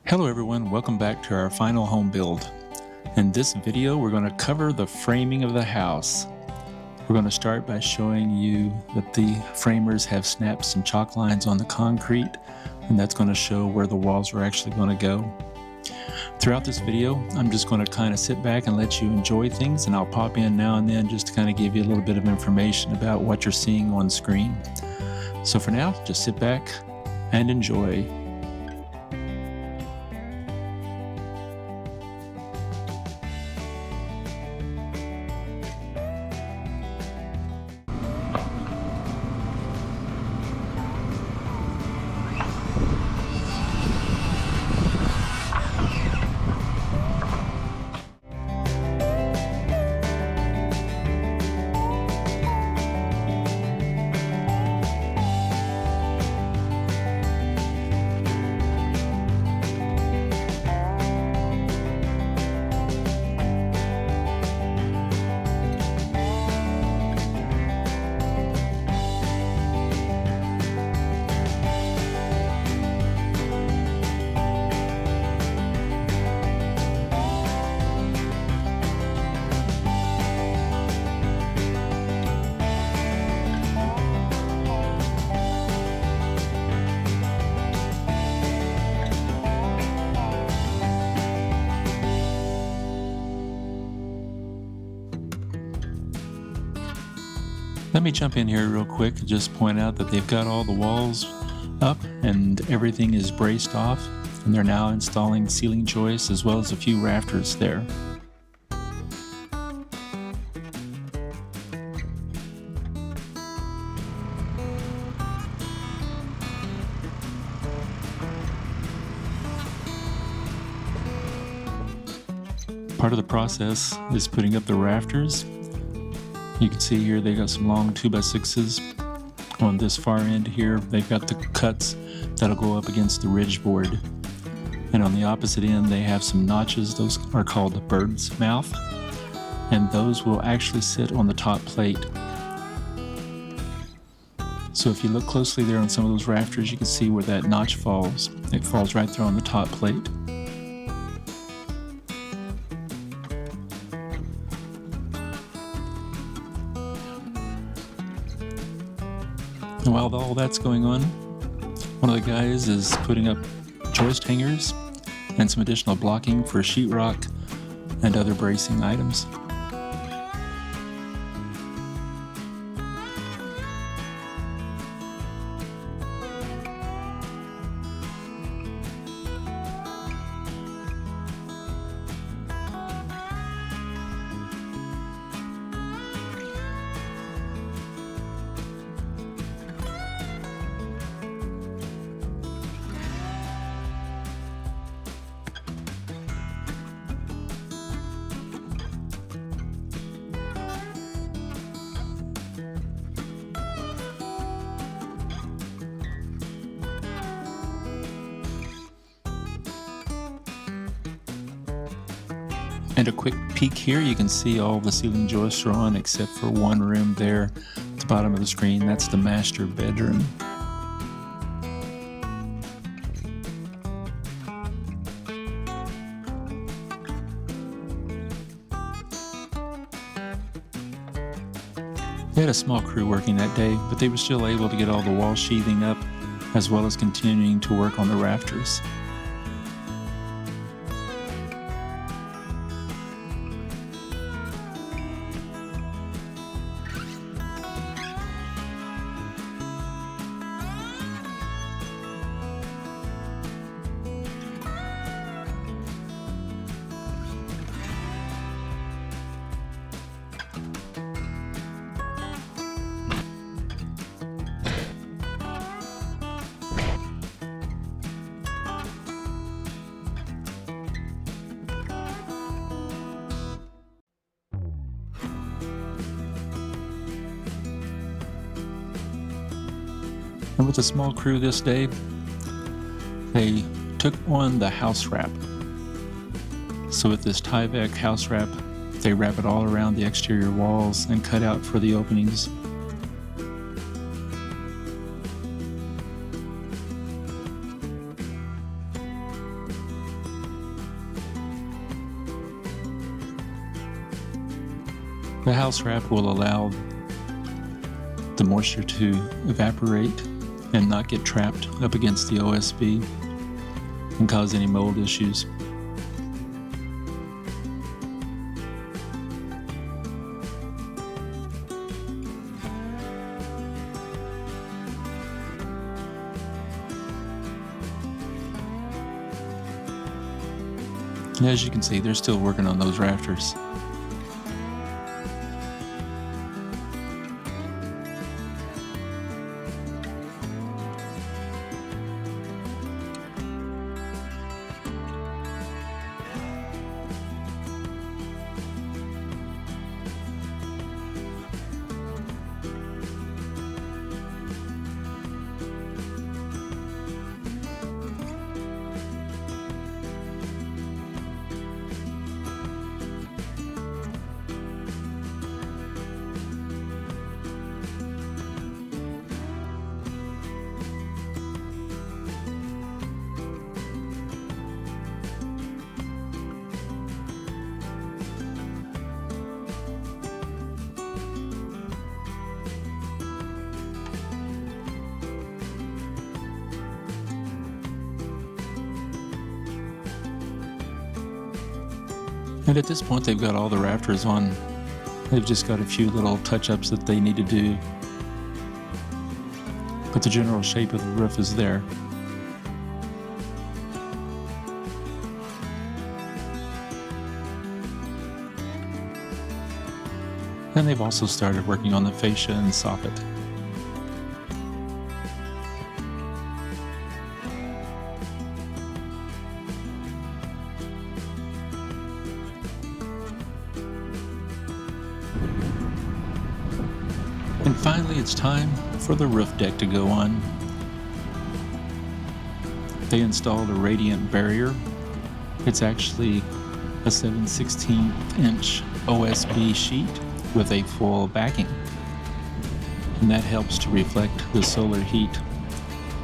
Hello everyone, welcome back to our final home build. In this video we're going to cover the framing of the house. We're going to start by showing you that the framers have snaps and chalk lines on the concrete, and that's going to show where the walls are actually going to go. Throughout this video I'm just going to kind of sit back and let you enjoy things, and I'll pop in now and then just to kind of give you a little bit of information about what you're seeing on screen. So for now, just sit back and enjoy. Let me jump in here real quick and just point out that they've got all the walls up and everything is braced off, and they're now installing ceiling joists as well as a few rafters there. Part of the process is putting up the rafters. You can see here they got some long 2x6s on this far end here. They've got the cuts that'll go up against the ridge board. And on the opposite end they have some notches. Those are called the bird's mouth, and those will actually sit on the top plate. So if you look closely there on some of those rafters, you can see where that notch falls. It falls right there on the top plate. And while all that's going on, one of the guys is putting up joist hangers and some additional blocking for sheetrock and other bracing items. And a quick peek here, you can see all the ceiling joists are on except for one room there at the bottom of the screen. That's the master bedroom. They had a small crew working that day, but they were still able to get all the wall sheathing up as well as continuing to work on the rafters. And with a small crew this day, they took on the house wrap. So with this Tyvek house wrap, they wrap it all around the exterior walls and cut out for the openings. The house wrap will allow the moisture to evaporate and not get trapped up against the OSB and cause any mold issues. And as you can see, they're still working on those rafters. And at this point, they've got all the rafters on. They've just got a few little touch-ups that they need to do. But the general shape of the roof is there. And they've also started working on the fascia and soffit. And finally, it's time for the roof deck to go on. They installed a radiant barrier. It's actually a 7/16 inch OSB sheet with a full backing. And that helps to reflect the solar heat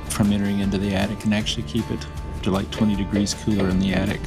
from entering into the attic and actually keep it to like 20 degrees cooler in the attic.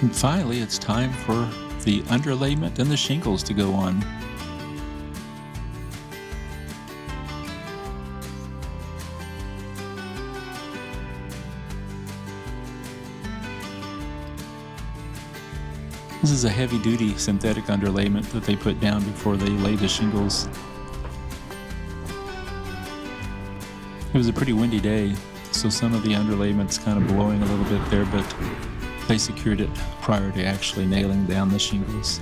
And finally, it's time for the underlayment and the shingles to go on. This is a heavy-duty synthetic underlayment that they put down before they lay the shingles. It was a pretty windy day, so some of the underlayment's kind of blowing a little bit there, but they secured it prior to actually nailing down the shingles.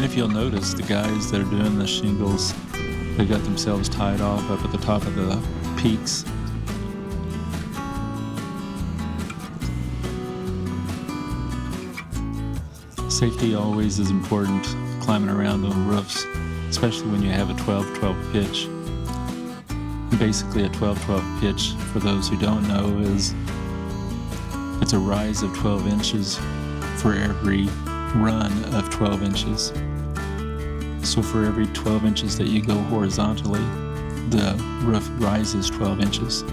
And if you'll notice, the guys that are doing the shingles, they got themselves tied off up at the top of the peaks. Safety always is important climbing around on roofs, especially when you have a 12-12 pitch. Basically, a 12-12 pitch, for those who don't know, it's a rise of 12 inches for every run of 12 inches. So for every 12 inches that you go horizontally, the roof rises 12 inches.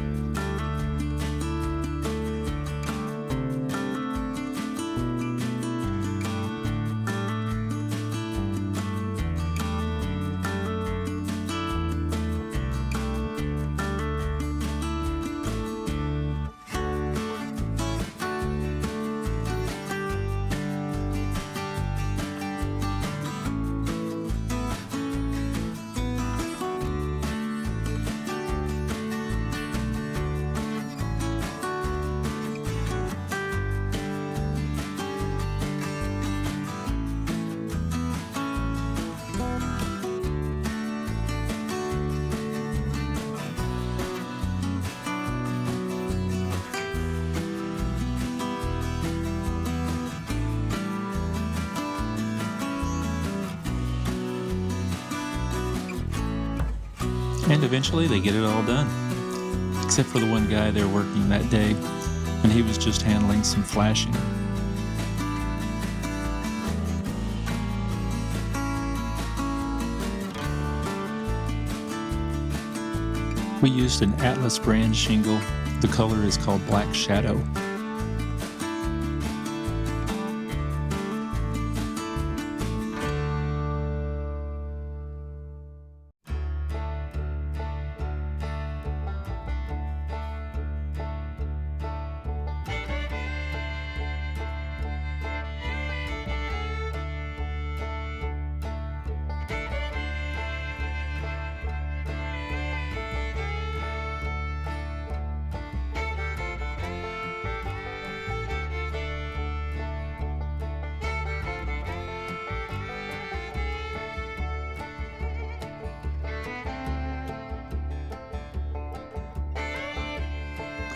And eventually they get it all done, except for the one guy there working that day, and he was just handling some flashing. We used an Atlas brand shingle. The color is called Black Shadow.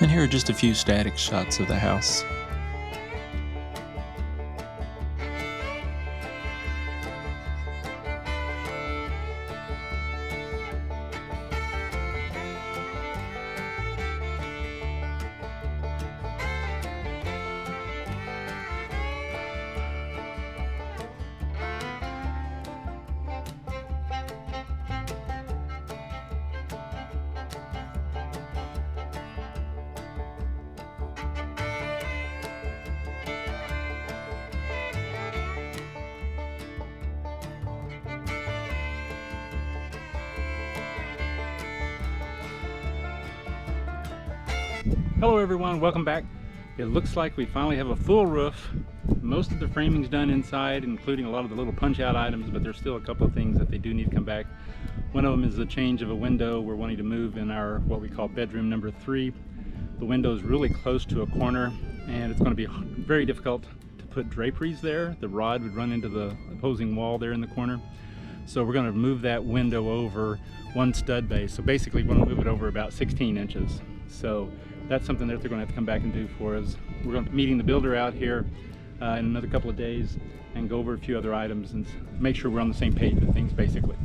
And here are just a few static shots of the house. Hello everyone, welcome back. It looks like we finally have a full roof. Most of the framing's done inside, including a lot of the little punch out items, but there's still a couple of things that they do need to come back. One of them is the change of a window. We're wanting to move in our what we call bedroom number 3. The window is really close to a corner and it's going to be very difficult to put draperies there. The rod would run into the opposing wall there in the corner. So we're going to move that window over one stud base. So basically we're going to move it over about 16 inches. So that's something that they're going to have to come back and do for us. We're going to be meeting the builder out here in another couple of days and go over a few other items and make sure we're on the same page with things basically.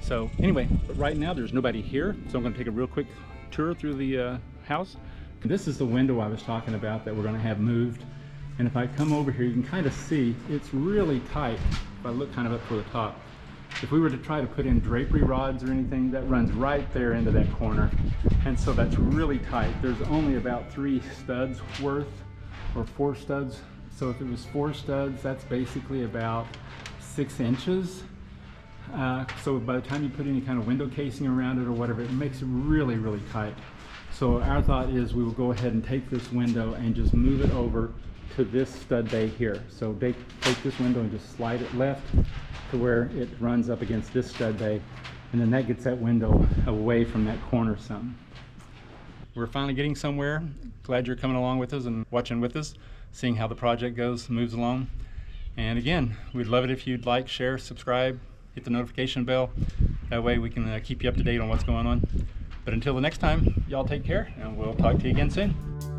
So anyway, but right now there's nobody here, so I'm going to take a real quick tour through the house. This is the window I was talking about that we're going to have moved. And if I come over here, you can kind of see it's really tight. If I look kind of up toward the top, if we were to try to put in drapery rods or anything, that runs right there into that corner. And so that's really tight. There's only about 3 studs worth, or 4 studs. So if it was 4 studs, that's basically about 6 inches. So by the time you put any kind of window casing around it or whatever, it makes it really, really tight. So our thought is we will go ahead and take this window and just move it over to this stud bay here. So take this window and just slide it left to where it runs up against this stud bay, and then that gets that window away from that corner some. We're finally getting somewhere. Glad you're coming along with us and watching with us, seeing how the project goes, moves along. And again, we'd love it if you'd like, share, subscribe, hit the notification bell. That way we can keep you up to date on what's going on. But until the next time, y'all take care, and we'll talk to you again soon.